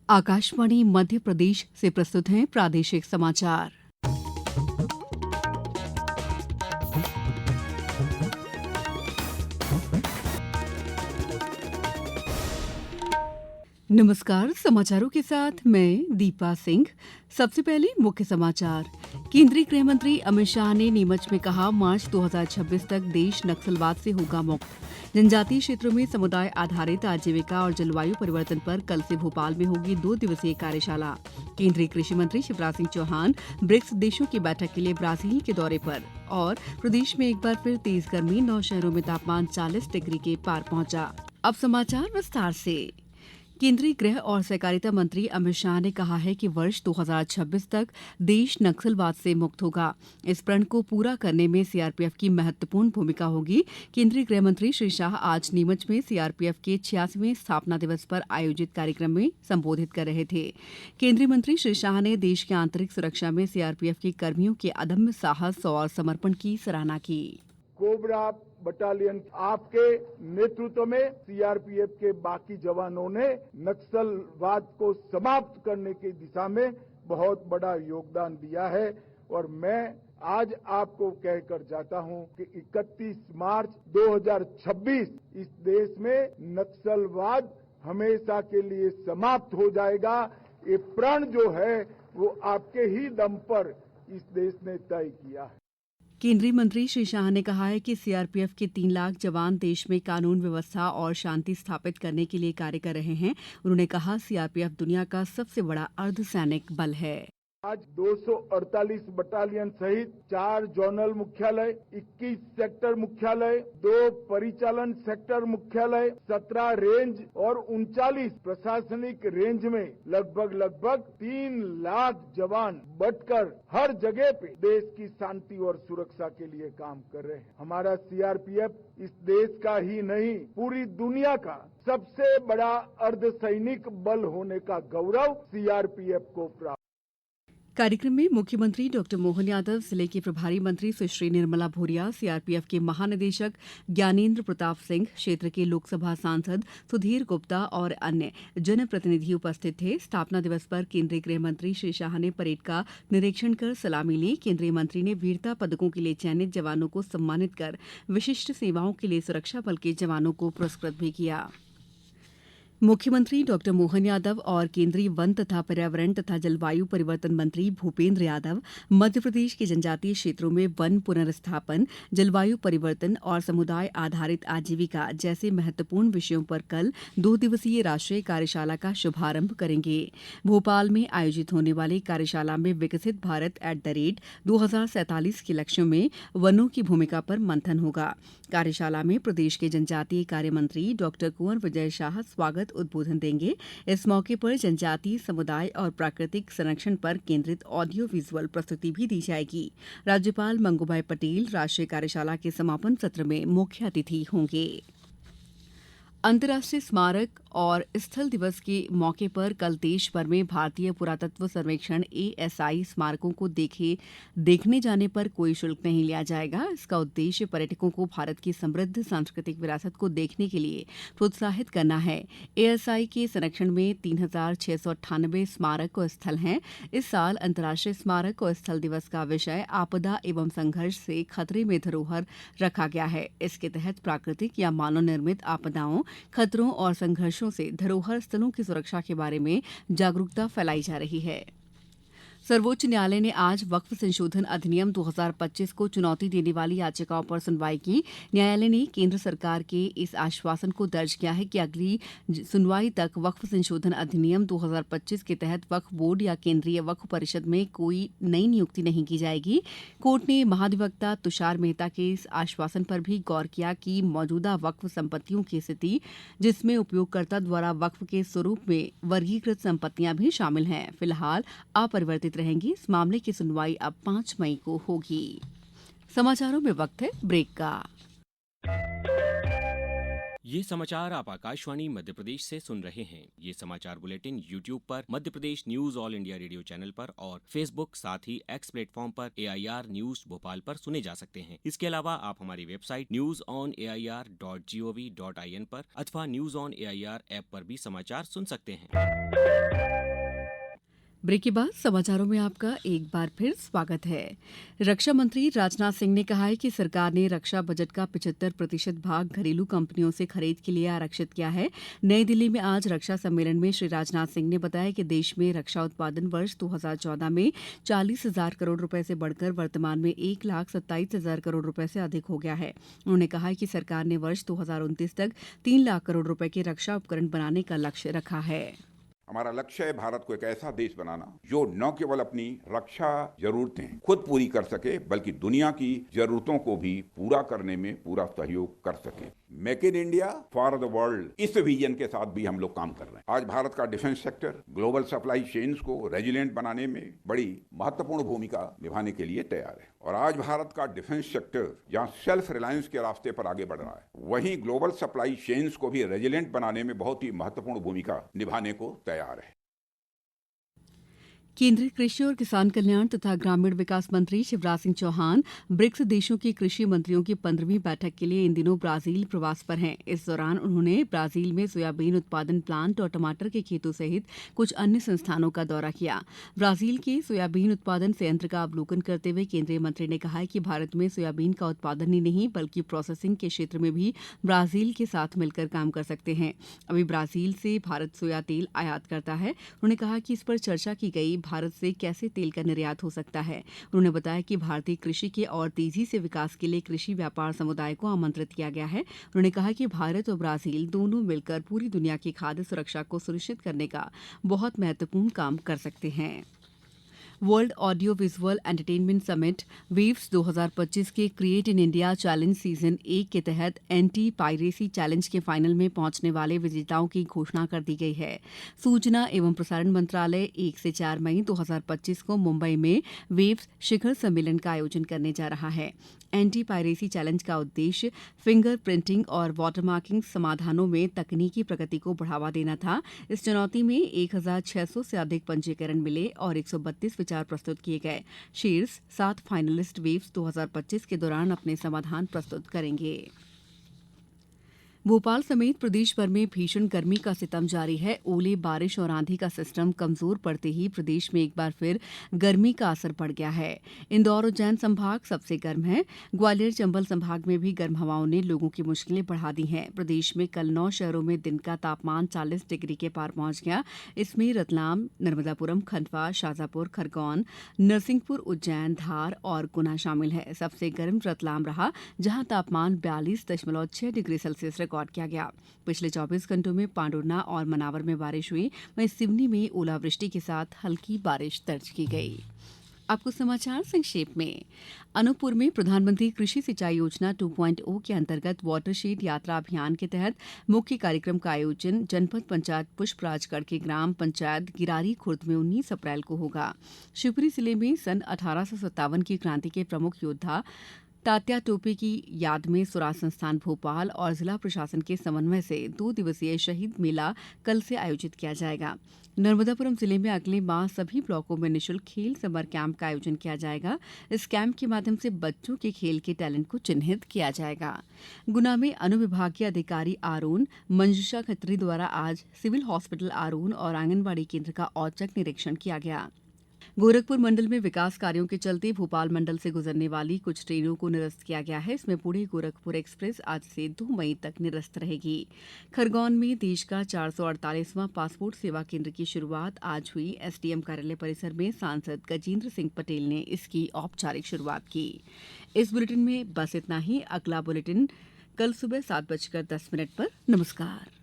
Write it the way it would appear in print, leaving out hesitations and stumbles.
आकाशवाणी मध्य प्रदेश से प्रस्तुत हैं प्रादेशिक समाचार। नमस्कार, समाचारों के साथ मैं दीपा सिंह। सबसे पहले मुख्य समाचार। केंद्रीय गृह मंत्री अमित शाह ने नीमच में कहा, मार्च 2026 तक देश नक्सलवाद से होगा मुक्त। जनजातीय क्षेत्रों में समुदाय आधारित आजीविका और जलवायु परिवर्तन पर कल से भोपाल में होगी 2 दिवसीय कार्यशाला। केंद्रीय कृषि मंत्री शिवराज सिंह चौहान ब्रिक्स देशों की बैठक के लिए ब्राजील के दौरे पर। और प्रदेश में एक बार फिर तेज गर्मी, 9 शहरों में तापमान 40 डिग्री के पार पहुंचा। अब समाचार विस्तार से। केंद्रीय गृह और सहकारिता मंत्री अमित शाह ने कहा है कि वर्ष 2026 तक देश नक्सलवाद से मुक्त होगा। इस प्रण को पूरा करने में सीआरपीएफ की महत्वपूर्ण भूमिका होगी। केंद्रीय गृह मंत्री श्री शाह आज नीमच में सीआरपीएफ के 86वें स्थापना दिवस पर आयोजित कार्यक्रम में संबोधित कर रहे थे। केंद्रीय मंत्री श्री शाह ने देश की आंतरिक सुरक्षा में सीआरपीएफ के कर्मियों के अदम्य साहस और समर्पण की सराहना की। कोबरा बटालियन आपके नेतृत्व में सीआरपीएफ के बाकी जवानों ने नक्सलवाद को समाप्त करने की दिशा में बहुत बड़ा योगदान दिया है और मैं आज आपको कहकर जाता हूं कि 31 मार्च 2026 इस देश में नक्सलवाद हमेशा के लिए समाप्त हो जाएगा। ये प्रण जो है वो आपके ही दम पर इस देश ने तय किया है। केंद्रीय मंत्री श्री शाह ने कहा है कि सीआरपीएफ के 3 लाख जवान देश में कानून व्यवस्था और शांति स्थापित करने के लिए कार्य कर रहे हैं। उन्होंने कहा, सीआरपीएफ दुनिया का सबसे बड़ा अर्धसैनिक बल है। आज 248 बटालियन सहित 4 जोनल मुख्यालय, 21 सेक्टर मुख्यालय, 2 परिचालन सेक्टर मुख्यालय, 17 रेंज और 39 प्रशासनिक रेंज में लगभग 3 लाख जवान बटकर हर जगह पे देश की शांति और सुरक्षा के लिए काम कर रहे हैं। हमारा सीआरपीएफ इस देश का ही नहीं, पूरी दुनिया का सबसे बड़ा अर्धसैनिक बल होने का गौरव सीआरपीएफ को प्राप्त। कार्यक्रम में मुख्यमंत्री डॉक्टर मोहन यादव, जिले के प्रभारी मंत्री सुश्री निर्मला भूरिया, सीआरपीएफ के महानिदेशक ज्ञानेन्द्र प्रताप सिंह, क्षेत्र के लोकसभा सांसद सुधीर गुप्ता और अन्य जनप्रतिनिधि उपस्थित थे। स्थापना दिवस पर केंद्रीय गृह मंत्री श्री शाह ने परेड का निरीक्षण कर सलामी ली। केंद्रीय मंत्री ने वीरता पदकों के लिए चयनित जवानों को सम्मानित कर विशिष्ट सेवाओं के लिए सुरक्षा बल के जवानों को पुरस्कृत भी किया। मुख्यमंत्री डॉक्टर मोहन यादव और केंद्रीय वन तथा पर्यावरण तथा जलवायु परिवर्तन मंत्री भूपेंद्र यादव मध्य प्रदेश के जनजातीय क्षेत्रों में वन पुनर्स्थापन, जलवायु परिवर्तन और समुदाय आधारित आजीविका जैसे महत्वपूर्ण विषयों पर कल 2 दिवसीय राष्ट्रीय कार्यशाला का शुभारंभ करेंगे। भोपाल में आयोजित होने वाली कार्यशाला में विकसित भारत @2047 के लक्ष्यों में वनों की भूमिका पर मंथन होगा। कार्यशाला में प्रदेश के जनजातीय कार्य मंत्री डॉक्टर कुंवर विजय शाह स्वागत उद्बोधन देंगे। इस मौके पर जनजातीय समुदाय और प्राकृतिक संरक्षण पर केंद्रित ऑडियो विजुअल प्रस्तुति भी दी जाएगी। राज्यपाल मंगूभाई पटेल राष्ट्रीय कार्यशाला के समापन सत्र में मुख्य अतिथि होंगे। अंतर्राष्ट्रीय स्मारक और स्थल दिवस के मौके पर कल देश भर में भारतीय पुरातत्व सर्वेक्षण ASI स्मारकों को देखने जाने पर कोई शुल्क नहीं लिया जाएगा। इसका उद्देश्य पर्यटकों को भारत की समृद्ध सांस्कृतिक विरासत को देखने के लिए प्रोत्साहित करना है। ASI के संरक्षण में 3698 स्मारक और स्थल हैं। इस साल अंतर्राष्ट्रीय स्मारक और स्थल दिवस का विषय आपदा एवं संघर्ष से खतरे में धरोहर रखा गया है। इसके तहत प्राकृतिक या मानव निर्मित आपदाओं, खतरों और संघर्षों से धरोहर स्थलों की सुरक्षा के बारे में जागरूकता फैलाई जा रही है। सर्वोच्च न्यायालय ने आज वक्फ संशोधन अधिनियम 2025 को चुनौती देने वाली याचिकाओं पर सुनवाई की। न्यायालय ने केंद्र सरकार के इस आश्वासन को दर्ज किया है कि अगली सुनवाई तक वक्फ संशोधन अधिनियम 2025 के तहत वक्फ बोर्ड या केंद्रीय वक्फ परिषद में कोई नई नियुक्ति नहीं की जाएगी। कोर्ट ने महाधिवक्ता तुषार मेहता के इस आश्वासन पर भी गौर किया कि मौजूदा वक्फ संपत्तियों की स्थिति, जिसमें उपयोगकर्ता द्वारा वक्फ के स्वरूप में वर्गीकृत संपत्तियां भी शामिल हैं, फिलहाल अपरिवर्तित रहेंगी। इस मामले की सुनवाई अब 5 मई को होगी। समाचारों में वक्त है ब्रेक का। ये समाचार आप आकाशवाणी मध्य प्रदेश से सुन रहे हैं। ये समाचार बुलेटिन YouTube पर Madhya Pradesh news all India radio channel पर और Facebook साथ ही X प्लेटफॉर्म पर AIR न्यूज भोपाल पर सुने जा सकते हैं। इसके अलावा आप हमारी वेबसाइट newsonair.gov.in पर अथवा न्यूज ऑन AIR ऐप पर भी समाचार सुन सकते हैं। ब्रेक के बाद समाचारों में आपका एक बार फिर स्वागत है। रक्षा मंत्री राजनाथ सिंह ने कहा है कि सरकार ने रक्षा बजट का 75% भाग घरेलू कंपनियों से खरीद के लिए आरक्षित किया है। नई दिल्ली में आज रक्षा सम्मेलन में श्री राजनाथ सिंह ने बताया कि देश में रक्षा उत्पादन वर्ष 2014 में 40,000 करोड़ रुपए से बढ़कर वर्तमान में 1,27,000 करोड़ रुपए से अधिक हो गया है। उन्होंने कहा कि सरकार ने वर्ष 2029 तक 3 लाख करोड़ रुपए के रक्षा उपकरण बनाने का लक्ष्य रखा है। हमारा लक्ष्य है भारत को एक ऐसा देश बनाना जो न केवल अपनी रक्षा जरूरतें खुद पूरी कर सके बल्कि दुनिया की जरूरतों को भी पूरा करने में पूरा सहयोग कर सके। Make in India for the world, इस विजन के साथ भी हम लोग काम कर रहे हैं। आज भारत का defence sector global supply chains को रेजिलिएंट बनाने में बड़ी महत्वपूर्ण भूमिका निभाने के लिए तैयार है और आज भारत का डिफेंस सेक्टर जहां सेल्फ रिलायंस के रास्ते पर आगे बढ़ रहा है, वहीं ग्लोबल सप्लाई चेन्स को भी रेजिलिएंट बनाने में बहुत ही महत्वपूर्ण भूमिका निभाने को तैयार है। केंद्रीय कृषि और किसान कल्याण तथा ग्रामीण विकास मंत्री शिवराज सिंह चौहान ब्रिक्स देशों के कृषि मंत्रियों की 15वीं बैठक के लिए इन दिनों ब्राजील प्रवास पर हैं। इस दौरान उन्होंने ब्राजील में सोयाबीन उत्पादन प्लांट और टमाटर के खेतों सहित कुछ अन्य संस्थानों का दौरा किया। ब्राजील के सोयाबीन उत्पादन संयंत्र का अवलोकन करते हुए केंद्रीय मंत्री ने कहा कि भारत में सोयाबीन का उत्पादन ही नहीं बल्कि प्रोसेसिंग के क्षेत्र में भी ब्राजील के साथ मिलकर काम कर सकते हैं। अभी ब्राजील से भारत सोया तेल आयात करता है। उन्होंने कहा कि इस पर चर्चा की गई भारत से कैसे तेल का निर्यात हो सकता है। उन्होंने बताया कि भारतीय कृषि के और तेजी से विकास के लिए कृषि व्यापार समुदाय को आमंत्रित किया गया है। उन्होंने कहा कि भारत और ब्राजील दोनों मिलकर पूरी दुनिया की खाद्य सुरक्षा को सुनिश्चित करने का बहुत महत्वपूर्ण काम कर सकते हैं। World audio visual entertainment summit waves 2025 के create in India challenge season 1 के तहत एंटी पायरेसी चैलेंज के फाइनल में पहुंचने वाले विजेताओं की घोषणा कर दी गई है। सूचना एवं प्रसारण मंत्रालय 1 से 4 मई 2025 को मुंबई में वेव्स शिखर सम्मेलन का आयोजन करने जा रहा है। एंटी पायरेसी चैलेंज का उद्देश्य फिंगर प्रिंटिंग और वाटरमार्किंग समाधानों में तकनीकी प्रगति को बढ़ावा देना था। इस चुनौती में 1,600 से अधिक पंजीकरण मिले और 132 विचार प्रस्तुत किए गए। शीर्ष 7 फाइनलिस्ट वेव्स 2025 के दौरान अपने समाधान प्रस्तुत करेंगे। भोपाल समेत प्रदेश भर में भीषण गर्मी का सितम जारी है। ओले, बारिश और आंधी का सिस्टम कमजोर पड़ते ही प्रदेश में एक बार फिर गर्मी का असर बढ़ गया है। इंदौर, उज्जैन संभाग सबसे गर्म है। ग्वालियर, चंबल संभाग में भी गर्म हवाओं ने लोगों की मुश्किलें बढ़ा दी हैं। प्रदेश में कल 9 शहरों में दिन का तापमान 40 डिग्री के पार पहुंच गया। इसमें रतलाम, नर्मदापुरम, खंडवा, शाजापुर, खरगोन, नरसिंहपुर, उज्जैन, धार और गुना शामिल है। सबसे गर्म रतलाम रहा, जहां तापमान 42.6 डिग्री सेल्सियस रिकॉर्ड किया गया। पिछले 24 घंटों में पांडुर्ना और मनावर में बारिश हुई। वहीं सिवनी में ओलावृष्टि के साथ हल्की बारिश दर्ज की गई। अब कुछ समाचार संक्षेप में। अनूपपुर में प्रधानमंत्री कृषि सिंचाई योजना 2.0 के अंतर्गत वाटरशेड यात्रा अभियान के तहत मुख्य कार्यक्रम का आयोजन जनपद पंचायत पुष्पराजगढ़ के ग्राम पंचायत गिरारी खुर्द में 19 अप्रैल को होगा। शिवपुरी जिले में सन 1857 की क्रांति के प्रमुख योद्धा तात्या टोपे की याद में स्वराज संस्थान भोपाल और जिला प्रशासन के समन्वय से 2 दिवसीय शहीद मेला कल से आयोजित किया जाएगा। नर्मदापुरम जिले में अगले माह सभी ब्लॉकों में निःशुल्क खेल समर कैंप का आयोजन किया जाएगा। इस कैंप के माध्यम से बच्चों के खेल के टैलेंट को चिन्हित किया जाएगा। गुना में अनुविभागीय अधिकारी आरोन मंजुषा खत्री द्वारा आज सिविल हॉस्पिटल आरोन और आंगनबाड़ी केंद्र का औचक निरीक्षण किया गया। गोरखपुर मंडल में विकास कार्यों के चलते भोपाल मंडल से गुजरने वाली कुछ ट्रेनों को निरस्त किया गया है। इसमें पुणे गोरखपुर एक्सप्रेस आज से 2 मई तक निरस्त रहेगी। खरगोन में देश का 448वां पासपोर्ट सेवा केंद्र की शुरुआत आज हुई। एसडीएम कार्यालय परिसर में सांसद गजेंद्र सिंह पटेल ने इसकी औपचारिक शुरुआत की। इस बुलेटिन में बस इतना ही। अगला बुलेटिन कल सुबह 7:10 पर। नमस्कार।